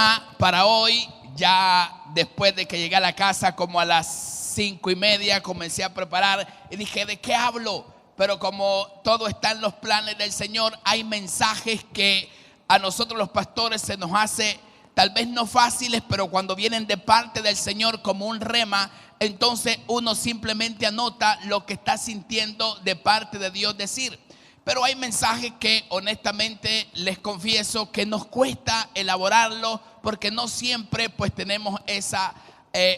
tema para hoy, ya después de que llegué a la casa como a las 5:30, comencé a preparar y dije, ¿de qué hablo? Pero como todo está en los planes del Señor, hay mensajes que a nosotros los pastores se nos hace tal vez no fáciles, pero cuando vienen de parte del Señor como un rema, entonces uno simplemente anota lo que está sintiendo de parte de Dios decir. Pero hay mensajes que honestamente les confieso que nos cuesta elaborarlo porque no siempre pues tenemos esa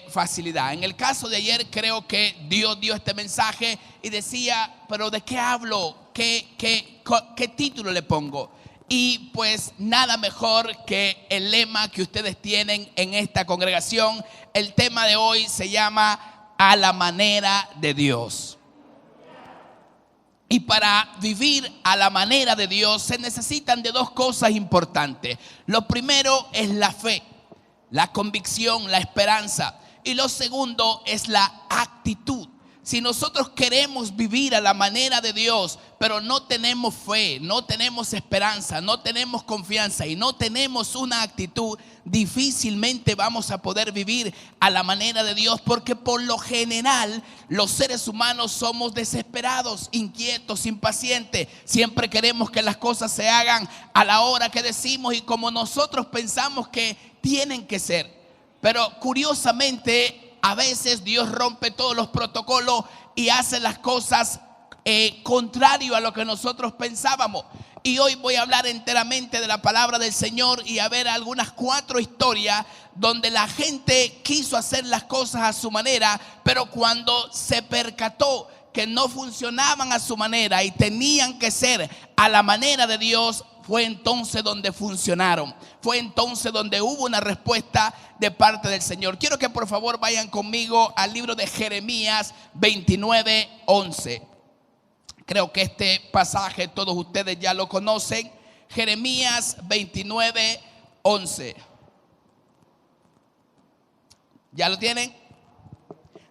facilidad. En el caso de ayer creo que Dios dio este mensaje y decía, pero ¿de qué hablo? ¿Qué título le pongo? Y pues nada mejor que el lema que ustedes tienen en esta congregación. El tema de hoy se llama A la manera de Dios. Y para vivir a la manera de Dios se necesitan de dos cosas importantes. Lo primero es la fe, la convicción, la esperanza. Y lo segundo es la actitud. Si nosotros queremos vivir a la manera de Dios, pero no tenemos fe, no tenemos esperanza, no tenemos confianza y no tenemos una actitud, difícilmente vamos a poder vivir a la manera de Dios, porque por lo general los seres humanos somos desesperados, inquietos, impacientes. Siempre queremos que las cosas se hagan a la hora que decimos y como nosotros pensamos que tienen que ser. Pero curiosamente, a veces Dios rompe todos los protocolos y hace las cosas contrario a lo que nosotros pensábamos. Y hoy voy a hablar enteramente de la palabra del Señor y a ver algunas 4 historias donde la gente quiso hacer las cosas a su manera, pero cuando se percató que no funcionaban a su manera y tenían que ser a la manera de Dios, fue entonces donde funcionaron. Fue entonces donde hubo una respuesta de parte del Señor. Quiero que por favor vayan conmigo al libro de Jeremías 29:11. Creo que este pasaje todos ustedes ya lo conocen. Jeremías 29:11. ¿Ya lo tienen?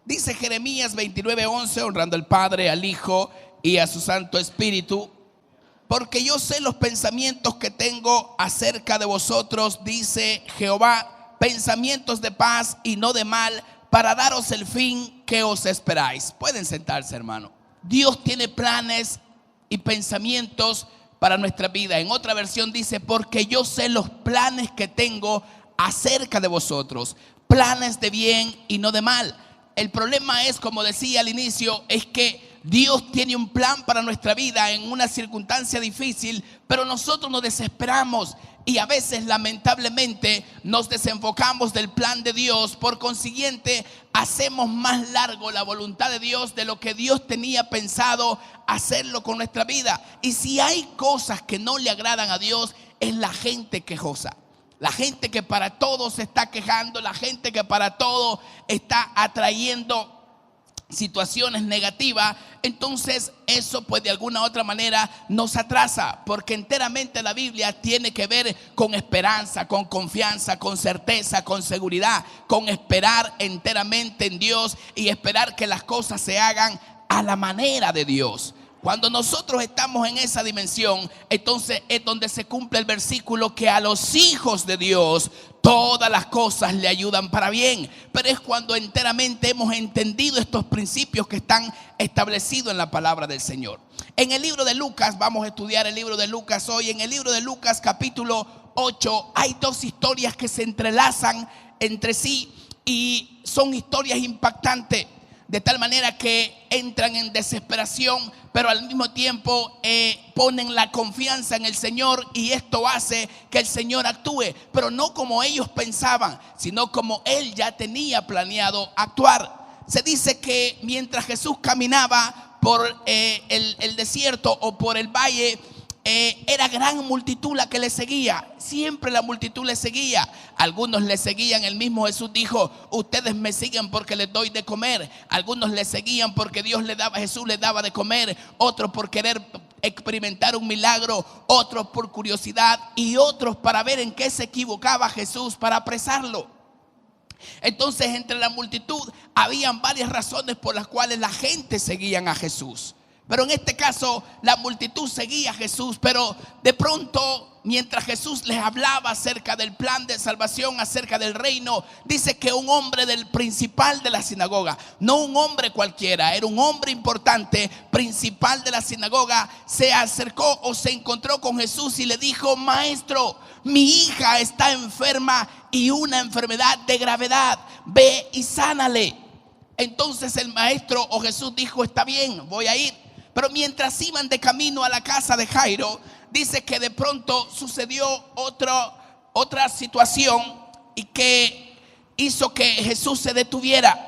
Dice Jeremías 29:11, honrando al Padre, al Hijo y a su Santo Espíritu. Porque yo sé los pensamientos que tengo acerca de vosotros, dice Jehová, pensamientos de paz y no de mal, para daros el fin que os esperáis. Pueden sentarse, hermano. Dios tiene planes y pensamientos para nuestra vida. En otra versión dice, porque yo sé los planes que tengo acerca de vosotros, planes de bien y no de mal. El problema es, como decía al inicio, es que Dios tiene un plan para nuestra vida en una circunstancia difícil, pero nosotros nos desesperamos y a veces lamentablemente nos desenfocamos del plan de Dios. Por consiguiente, hacemos más largo la voluntad de Dios de lo que Dios tenía pensado hacerlo con nuestra vida. Y si hay cosas que no le agradan a Dios, es la gente quejosa. La gente que para todo se está quejando, la gente que para todo está atrayendo situaciones negativas. Entonces eso pues de alguna u otra manera nos atrasa, porque enteramente la Biblia tiene que ver con esperanza, con confianza, con certeza, con seguridad, con esperar enteramente en Dios y esperar que las cosas se hagan a la manera de Dios. Cuando nosotros estamos en esa dimensión, entonces es donde se cumple el versículo que a los hijos de Dios todas las cosas le ayudan para bien. Pero es cuando enteramente hemos entendido estos principios que están establecidos en la palabra del Señor. En el libro de Lucas, vamos a estudiar el libro de Lucas hoy. En el libro de Lucas capítulo 8 hay 2 historias que se entrelazan entre sí y son historias impactantes. De tal manera que entran en desesperación, pero al mismo tiempo ponen la confianza en el Señor y esto hace que el Señor actúe, pero no como ellos pensaban, sino como Él ya tenía planeado actuar. Se dice que mientras Jesús caminaba por el desierto o por el valle, era gran multitud la que le seguía. Siempre la multitud le seguía. Algunos le seguían. El mismo Jesús dijo, ustedes me siguen porque les doy de comer. Algunos le seguían porque Jesús les daba de comer. Otros por querer experimentar un milagro. Otros por curiosidad. Y otros para ver en qué se equivocaba Jesús para apresarlo. Entonces entre la multitud habían varias razones por las cuales la gente seguía a Jesús. Pero en este caso la multitud seguía a Jesús, pero de pronto, mientras Jesús les hablaba acerca del plan de salvación, acerca del reino, dice que un hombre del principal de la sinagoga, no un hombre cualquiera, era un hombre importante, principal de la sinagoga, se acercó o se encontró con Jesús y le dijo: maestro, mi hija está enferma y una enfermedad de gravedad, ve y sánale. Entonces el maestro o Jesús dijo: está bien, voy a ir. Pero mientras iban de camino a la casa de Jairo, dice que de pronto sucedió otra situación y que hizo que Jesús se detuviera.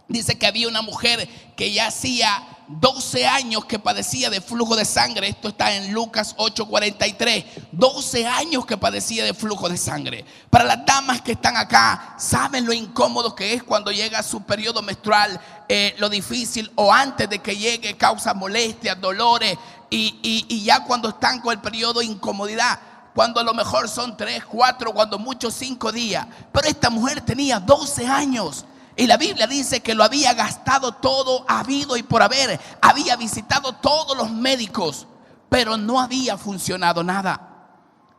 Dice que había una mujer que ya hacía 12 años que padecía de flujo de sangre. Esto está en Lucas 8:43. 12 años que padecía de flujo de sangre. Para las damas que están acá, saben lo incómodo que es cuando llega su periodo menstrual, lo difícil, o antes de que llegue causa molestias, dolores, y ya cuando están con el periodo, incomodidad, cuando a lo mejor son 3, 4, cuando mucho 5 días. Pero esta mujer tenía 12 años. Y la Biblia dice que lo había gastado todo habido y por haber. Había visitado todos los médicos, pero no había funcionado nada.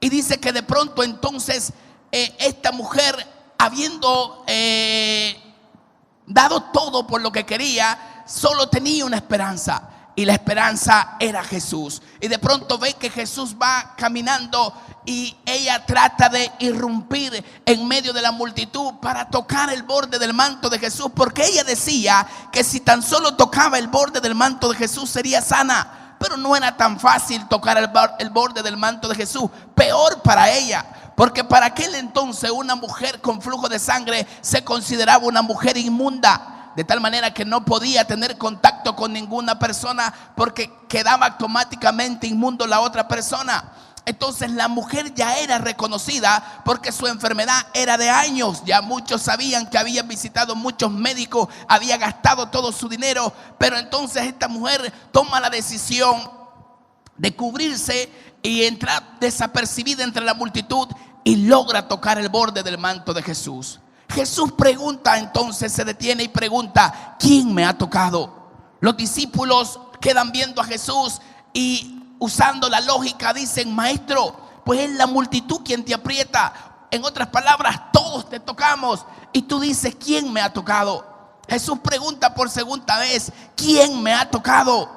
Y dice que de pronto entonces esta mujer, habiendo dado todo por lo que quería, solo tenía una esperanza. Y la esperanza era Jesús. Y de pronto ve que Jesús va caminando y ella trata de irrumpir en medio de la multitud para tocar el borde del manto de Jesús, porque ella decía que si tan solo tocaba el borde del manto de Jesús sería sana. Pero no era tan fácil tocar el borde del manto de Jesús. Peor para ella, porque para aquel entonces una mujer con flujo de sangre se consideraba una mujer inmunda. De tal manera que no podía tener contacto con ninguna persona, porque quedaba automáticamente inmundo la otra persona. Entonces la mujer ya era reconocida porque su enfermedad era de años. Ya muchos sabían que había visitado muchos médicos, había gastado todo su dinero. Pero entonces esta mujer toma la decisión de cubrirse y entrar desapercibida entre la multitud, y logra tocar el borde del manto de Jesús. Jesús pregunta, entonces se detiene y pregunta: ¿quién me ha tocado? Los discípulos quedan viendo a Jesús y, usando la lógica, dicen: maestro, pues es la multitud quien te aprieta. En otras palabras, todos te tocamos y tú dices: ¿quién me ha tocado? Jesús pregunta por segunda vez: ¿quién me ha tocado?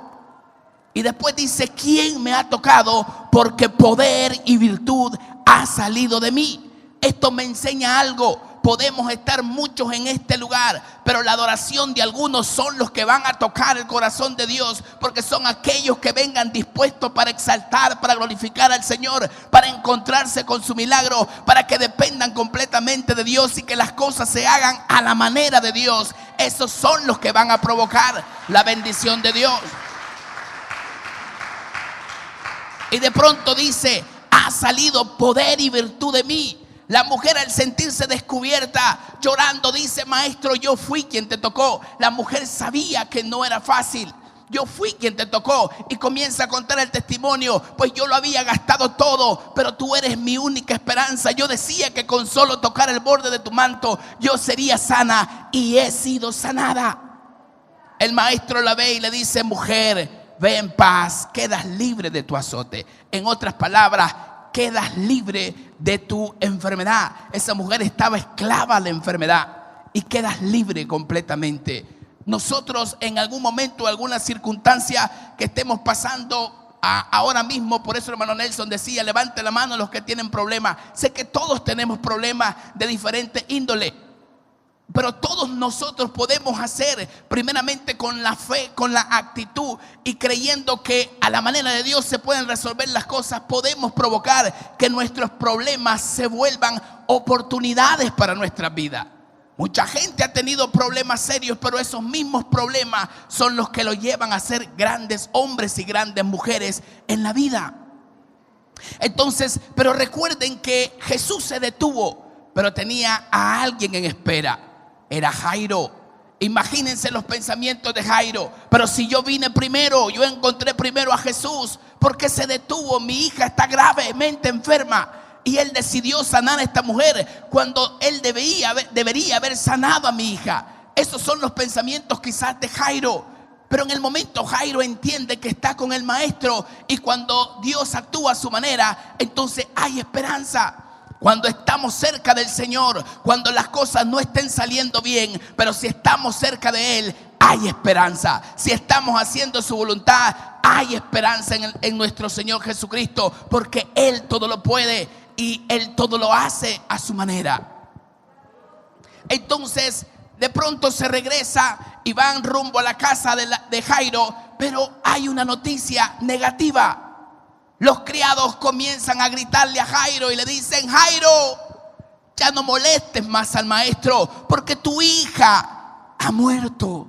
Y después dice: ¿quién me ha tocado? Porque poder y virtud ha salido de mí. Esto me enseña algo. Podemos estar muchos en este lugar, pero la adoración de algunos son los que van a tocar el corazón de Dios, porque son aquellos que vengan dispuestos para exaltar, para glorificar al Señor, para encontrarse con su milagro, para que dependan completamente de Dios y que las cosas se hagan a la manera de Dios. Esos son los que van a provocar la bendición de Dios. Y de pronto dice: ha salido poder y virtud de mí. La mujer, al sentirse descubierta, llorando, dice: maestro, yo fui quien te tocó. La mujer sabía que no era fácil. Yo fui quien te tocó. Y comienza a contar el testimonio: pues yo lo había gastado todo, pero tú eres mi única esperanza. Yo decía que con solo tocar el borde de tu manto yo sería sana, y he sido sanada. El maestro la ve y le dice: mujer, ve en paz, quedas libre de tu azote. En otras palabras, quedas libre de tu enfermedad. Esa mujer estaba esclava a la enfermedad y quedas libre completamente. Nosotros, en algún momento, alguna circunstancia que estemos pasando ahora mismo, por eso hermano Nelson decía: levante la mano los que tienen problemas. Sé que todos tenemos problemas de diferente índole, pero todos nosotros podemos hacer, primeramente con la fe, con la actitud, y creyendo que a la manera de Dios se pueden resolver las cosas, podemos provocar que nuestros problemas se vuelvan oportunidades para nuestra vida. Mucha gente ha tenido problemas serios, pero esos mismos problemas son los que los llevan a ser grandes hombres y grandes mujeres en la vida. Entonces, pero recuerden que Jesús se detuvo, pero tenía a alguien en espera. Era Jairo. Imagínense los pensamientos de Jairo: pero si yo vine primero, yo encontré primero a Jesús, ¿por qué se detuvo? Mi hija está gravemente enferma. Y él decidió sanar a esta mujer cuando él debería haber sanado a mi hija. Esos son los pensamientos quizás de Jairo. Pero en el momento Jairo entiende que está con el maestro, y cuando Dios actúa a su manera, entonces hay esperanza. Cuando estamos cerca del Señor, cuando las cosas no estén saliendo bien, pero si estamos cerca de Él, hay esperanza. Si estamos haciendo su voluntad, hay esperanza en nuestro Señor Jesucristo, porque Él todo lo puede y Él todo lo hace a su manera. Entonces, de pronto se regresa y van rumbo a la casa de Jairo, pero hay una noticia negativa. Los criados comienzan a gritarle a Jairo y le dicen: Jairo, ya no molestes más al maestro, porque tu hija ha muerto.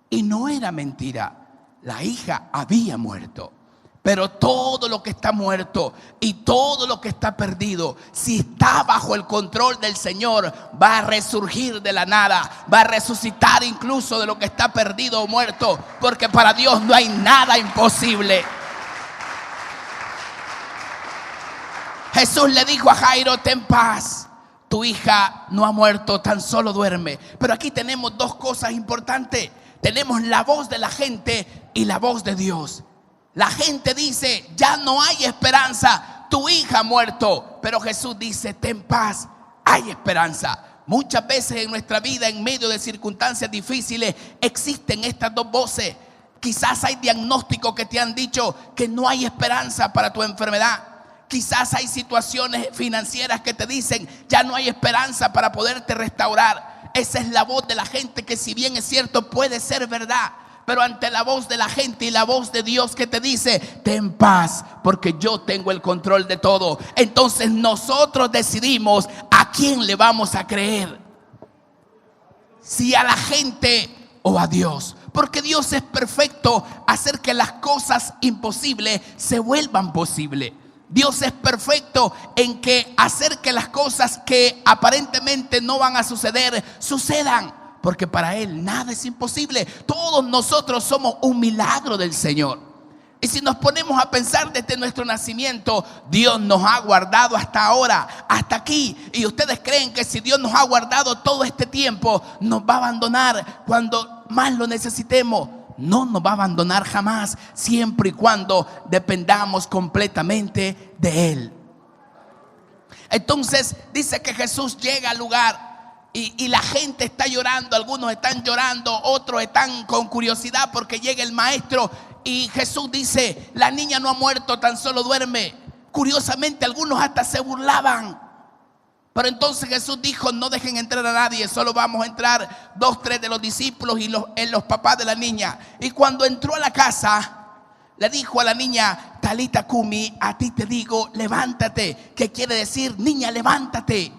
Y no era mentira, la hija había muerto. Pero todo lo que está muerto y todo lo que está perdido, si está bajo el control del Señor, va a resurgir de la nada, va a resucitar incluso de lo que está perdido o muerto, porque para Dios no hay nada imposible. Jesús le dijo a Jairo: ten paz, tu hija no ha muerto, tan solo duerme. Pero aquí tenemos dos cosas importantes. Tenemos la voz de la gente y la voz de Dios. La gente dice: ya no hay esperanza, tu hija ha muerto. Pero Jesús dice: ten paz, hay esperanza. Muchas veces en nuestra vida, en medio de circunstancias difíciles, existen estas dos voces. Quizás hay diagnósticos que te han dicho que no hay esperanza para tu enfermedad. Quizás hay situaciones financieras que te dicen: ya no hay esperanza para poderte restaurar. Esa es la voz de la gente, que si bien es cierto puede ser verdad, pero ante la voz de la gente y la voz de Dios que te dice: ten paz, porque yo tengo el control de todo. Entonces nosotros decidimos a quién le vamos a creer, si a la gente o a Dios. Porque Dios es perfecto, hacer que las cosas imposibles se vuelvan posibles. Dios es perfecto en que hacer que las cosas que aparentemente no van a suceder, sucedan. Porque para Él nada es imposible. Todos nosotros somos un milagro del Señor. Y si nos ponemos a pensar desde nuestro nacimiento, Dios nos ha guardado hasta ahora, hasta aquí. Y ustedes creen que si Dios nos ha guardado todo este tiempo, nos va a abandonar cuando más lo necesitemos. No nos va a abandonar jamás, siempre y cuando dependamos completamente de Él. Entonces dice que Jesús llega al lugar y la gente está llorando. Algunos están llorando, otros están con curiosidad porque llega el maestro. Y Jesús dice: la niña no ha muerto, tan solo duerme. Curiosamente, algunos hasta se burlaban. Pero entonces Jesús dijo: no dejen entrar a nadie, solo vamos a entrar 2, 3 de los discípulos y los papás de la niña. Y cuando entró a la casa, le dijo a la niña: Talita Kumi, a ti te digo, levántate. ¿Qué quiere decir? Niña, levántate.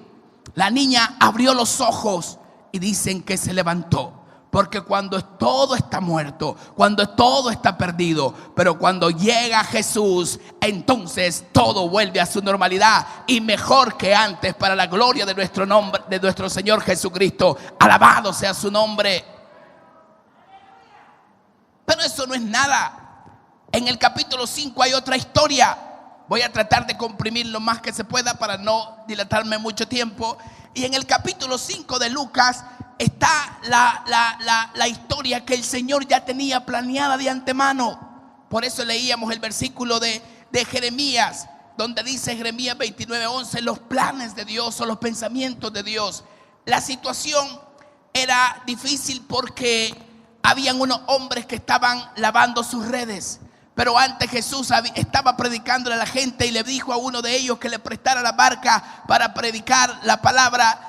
La niña abrió los ojos y dicen que se levantó. Porque cuando todo está muerto, cuando todo está perdido, pero cuando llega Jesús, entonces todo vuelve a su normalidad y mejor que antes, para la gloria de nuestro nombre, de nuestro Señor Jesucristo. Alabado sea su nombre. Pero eso no es nada. En el capítulo 5 hay otra historia. Voy a tratar de comprimir lo más que se pueda para no dilatarme mucho tiempo. Y en el capítulo 5 de Lucas está la historia que el Señor ya tenía planeada de antemano. Por eso leíamos el versículo de Jeremías, donde dice Jeremías 29:11, los planes de Dios o los pensamientos de Dios. La situación era difícil porque habían unos hombres que estaban lavando sus redes. Pero antes Jesús estaba predicándole a la gente y le dijo a uno de ellos que le prestara la barca para predicar la palabra.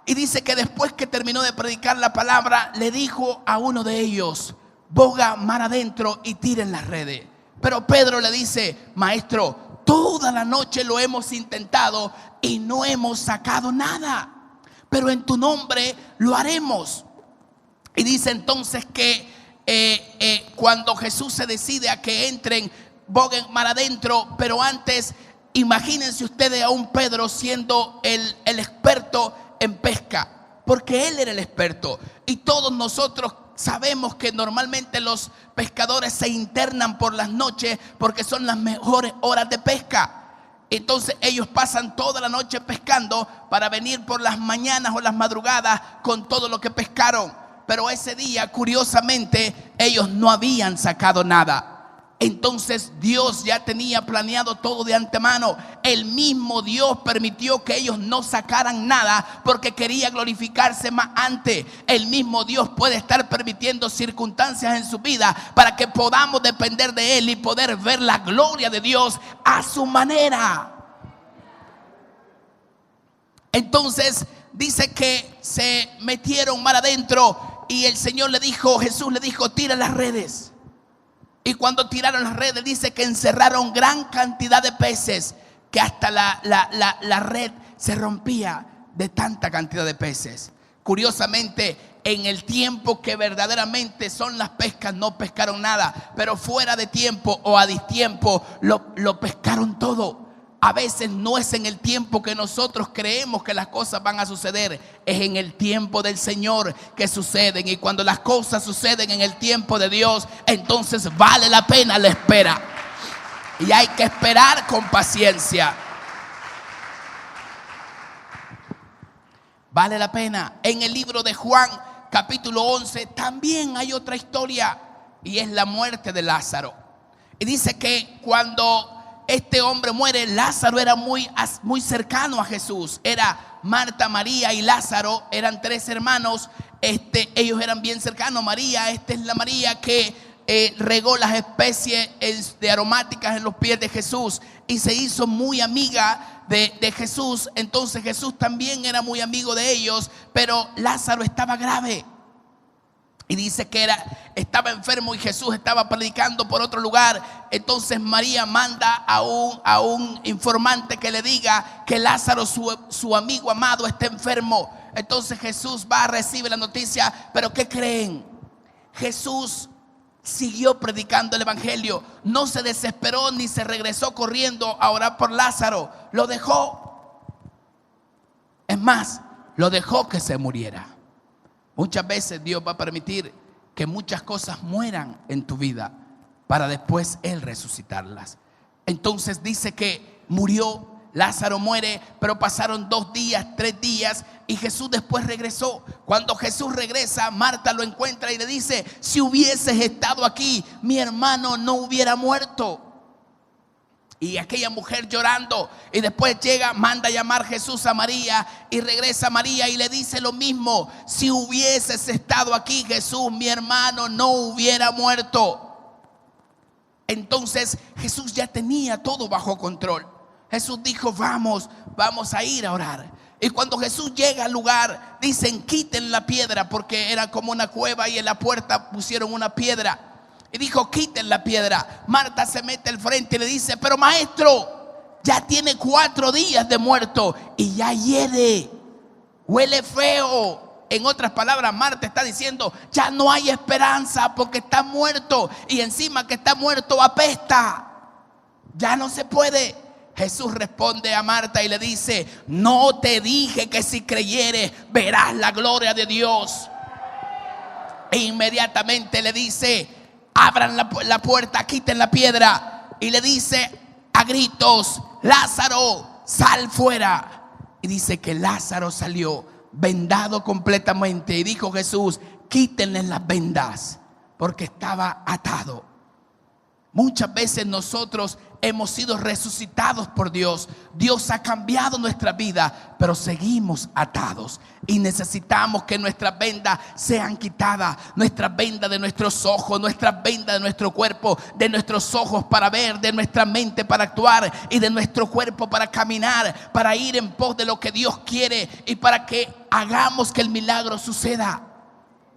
Y dice que después que terminó de predicar la palabra, le dijo a uno de ellos: boga mar adentro y tiren las redes. Pero Pedro le dice: maestro, toda la noche lo hemos intentado y no hemos sacado nada, pero en tu nombre lo haremos. Y dice entonces que cuando Jesús se decide a que entren, boguen mar adentro. Pero antes, imagínense ustedes a un Pedro siendo el experto en pesca, porque él era el experto. Y todos nosotros sabemos que normalmente los pescadores se internan por las noches porque son las mejores horas de pesca. Entonces ellos pasan toda la noche pescando para venir por las mañanas o las madrugadas con todo lo que pescaron. pero ese día, curiosamente, ellos no habían sacado nada. Entonces Dios ya tenía planeado todo de antemano. El mismo Dios permitió que ellos no sacaran nada porque quería glorificarse más antes. El mismo Dios puede estar permitiendo circunstancias en su vida para que podamos depender de Él y poder ver la gloria de Dios a su manera. Entonces dice que se metieron mar adentro y el Señor le dijo, Jesús le dijo, tira las redes. Y cuando tiraron las redes, dice que encerraron gran cantidad de peces, que hasta la red se rompía de tanta cantidad de peces. Curiosamente, en el tiempo que verdaderamente son las pescas, no pescaron nada, pero fuera de tiempo o a distiempo lo pescaron todo. A veces no es en el tiempo que nosotros creemos que las cosas van a suceder, es en el tiempo del Señor que suceden. Y cuando las cosas suceden en el tiempo de Dios, entonces vale la pena la espera. Y hay que esperar con paciencia. Vale la pena. En el libro de Juan, capítulo 11, también hay otra historia, y es la muerte de Lázaro. Y dice que cuando este hombre muere, Lázaro era muy cercano a Jesús. Era Marta, María y Lázaro, eran tres hermanos. Ellos eran bien cercanos. María, esta es la María que regó las especies de aromáticas en los pies de Jesús y se hizo muy amiga de Jesús. Entonces Jesús también era muy amigo de ellos, pero Lázaro estaba grave. Y dice que estaba enfermo y Jesús estaba predicando por otro lugar. Entonces María manda a un informante que le diga que Lázaro, su amigo amado, está enfermo. Entonces Jesús va a recibir la noticia. Pero ¿qué creen? Jesús siguió predicando el evangelio. No se desesperó ni se regresó corriendo a orar por Lázaro. Lo dejó. Es más, lo dejó que se muriera. Muchas veces Dios va a permitir que muchas cosas mueran en tu vida para después Él resucitarlas. Entonces dice que murió, Lázaro muere, pero pasaron 2 días, 3 días y Jesús después regresó. Cuando Jesús regresa, Marta lo encuentra y le dice, si hubieses estado aquí, mi hermano no hubiera muerto. Y aquella mujer llorando, y después llega, manda a llamar Jesús a María, y regresa María y le dice lo mismo, si hubieses estado aquí, Jesús, mi hermano no hubiera muerto. Entonces Jesús ya tenía todo bajo control. Jesús dijo, vamos a ir a orar. Y cuando Jesús llega al lugar, dicen, quiten la piedra, porque era como una cueva y en la puerta pusieron una piedra. Y dijo, quiten la piedra. Marta se mete al frente y le dice, pero maestro, ya tiene 4 días de muerto y ya hiede, huele feo. En otras palabras, Marta está diciendo, ya no hay esperanza porque está muerto. Y encima que está muerto apesta. Ya no se puede. Jesús responde a Marta y le dice, no te dije que si creyeres verás la gloria de Dios. E inmediatamente le dice, abran la puerta, quiten la piedra. Y le dice a gritos, Lázaro, sal fuera. Y dice que Lázaro salió vendado completamente. Y dijo Jesús, quítenle las vendas, porque estaba atado. Muchas veces nosotros hemos sido resucitados por Dios. Dios ha cambiado nuestra vida, pero seguimos atados. Y necesitamos que nuestras vendas sean quitadas. Nuestras vendas de nuestros ojos, nuestras vendas de nuestro cuerpo, de nuestros ojos para ver, de nuestra mente para actuar y de nuestro cuerpo para caminar, para ir en pos de lo que Dios quiere y para que hagamos que el milagro suceda.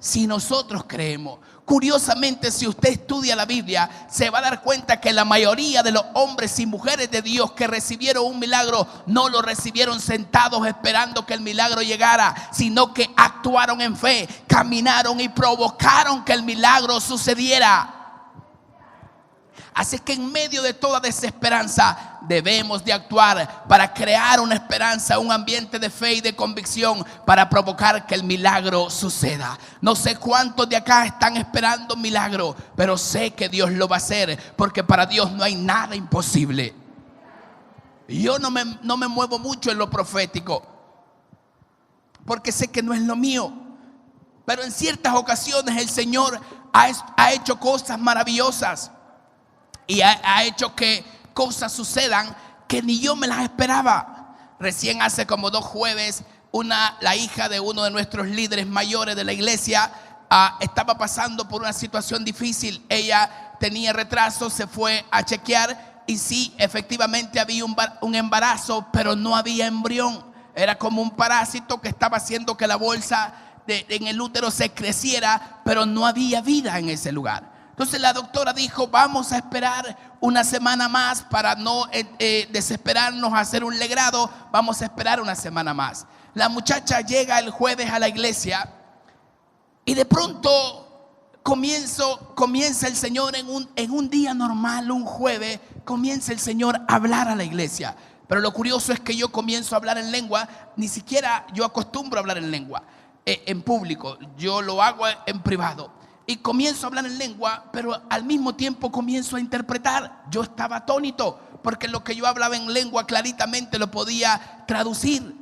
Si nosotros creemos. Curiosamente, si usted estudia la Biblia, se va a dar cuenta que la mayoría de los hombres y mujeres de Dios que recibieron un milagro, no lo recibieron sentados esperando que el milagro llegara, sino que actuaron en fe, caminaron y provocaron que el milagro sucediera. Así que en medio de toda desesperanza debemos de actuar para crear una esperanza, un ambiente de fe y de convicción para provocar que el milagro suceda. No sé cuántos de acá están esperando un milagro, pero sé que Dios lo va a hacer, porque para Dios no hay nada imposible. Yo no me muevo mucho en lo profético, porque sé que no es lo mío. pero en ciertas ocasiones el Señor ha hecho cosas maravillosas y ha hecho que cosas sucedan que ni yo me las esperaba. Recién hace como 2 jueves, la hija de uno de nuestros líderes mayores de la iglesia estaba pasando por una situación difícil. Ella tenía retraso, se fue a chequear y sí, efectivamente había un embarazo, pero no había embrión. Era como un parásito que estaba haciendo que la bolsa en el útero se creciera, pero no había vida en ese lugar. Entonces la doctora dijo: vamos a esperar una semana más para no desesperarnos a hacer un legrado. Vamos a esperar una semana más. La muchacha llega el jueves a la iglesia y de pronto comienza el Señor en un día normal, un jueves, comienza el Señor a hablar a la iglesia. Pero lo curioso es que yo comienzo a hablar en lengua. Ni siquiera yo acostumbro a hablar en lengua en público, yo lo hago en privado. Y comienzo a hablar en lengua, pero al mismo tiempo comienzo a interpretar. Yo estaba atónito, porque lo que yo hablaba en lengua claritamente lo podía traducir.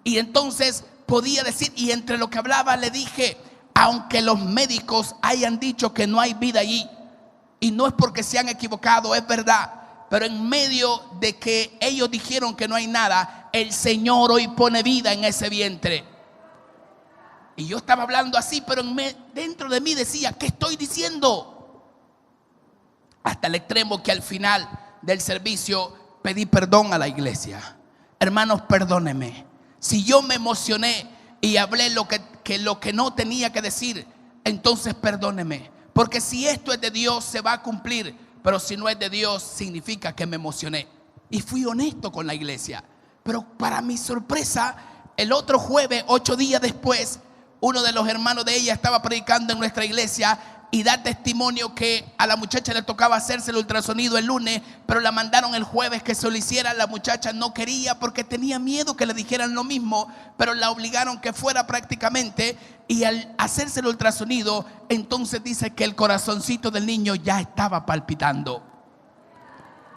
Y entonces podía decir, y entre lo que hablaba le dije: aunque los médicos hayan dicho que no hay vida allí, y no es porque se han equivocado, es verdad, pero en medio de que ellos dijeron que no hay nada, el Señor hoy pone vida en ese vientre. Y yo estaba hablando así, pero dentro de mí decía: ¿qué estoy diciendo? Hasta el extremo que al final del servicio pedí perdón a la iglesia. Hermanos, perdónenme. Si yo me emocioné y hablé lo que no tenía que decir, entonces perdónenme. Porque si esto es de Dios, se va a cumplir. Pero si no es de Dios, significa que me emocioné. Y fui honesto con la iglesia. Pero para mi sorpresa, el otro jueves, 8 días después, uno de los hermanos de ella estaba predicando en nuestra iglesia y da testimonio que a la muchacha le tocaba hacerse el ultrasonido el lunes, pero la mandaron el jueves que se lo hiciera. La muchacha no quería porque tenía miedo que le dijeran lo mismo, pero la obligaron que fuera prácticamente. Y al hacerse el ultrasonido, entonces dice que el corazoncito del niño ya estaba palpitando.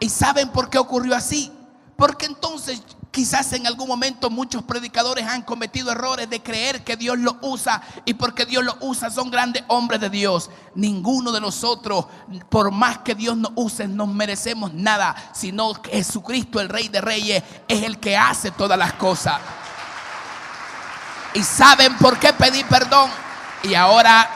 ¿Y saben por qué ocurrió así? Porque entonces quizás en algún momento muchos predicadores han cometido errores de creer que Dios los usa, y porque Dios los usa son grandes hombres de Dios. Ninguno de nosotros, por más que Dios nos use, nos merecemos nada, sino que Jesucristo, el Rey de Reyes, es el que hace todas las cosas. ¿Y saben por qué pedí perdón? Y ahora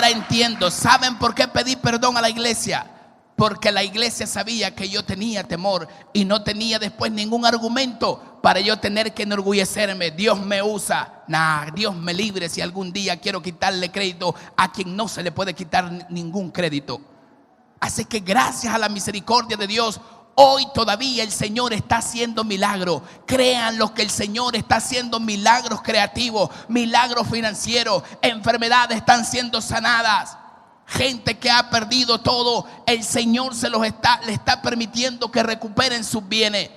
entiendo. ¿Saben por qué pedí perdón a la iglesia? Porque la iglesia sabía que yo tenía temor y no tenía después ningún argumento para yo tener que enorgullecerme. Dios me usa. Dios me libre si algún día quiero quitarle crédito a quien no se le puede quitar ningún crédito. Así que gracias a la misericordia de Dios, hoy todavía el Señor está haciendo milagros. Crean lo que el Señor está haciendo, milagros creativos, milagros financieros, enfermedades están siendo sanadas. Gente que ha perdido todo, el Señor le está permitiendo que recuperen sus bienes.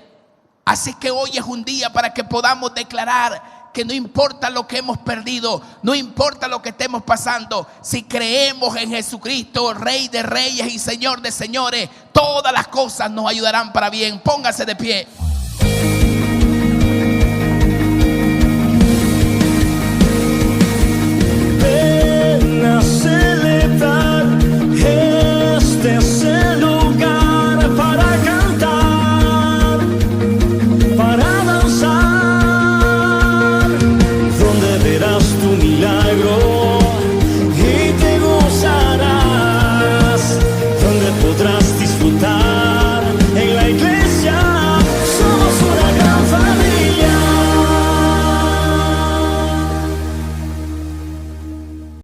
Así que hoy es un día para que podamos declarar que no importa lo que hemos perdido, no importa lo que estemos pasando, si creemos en Jesucristo, Rey de Reyes y Señor de Señores, todas las cosas nos ayudarán para bien. Póngase de pie.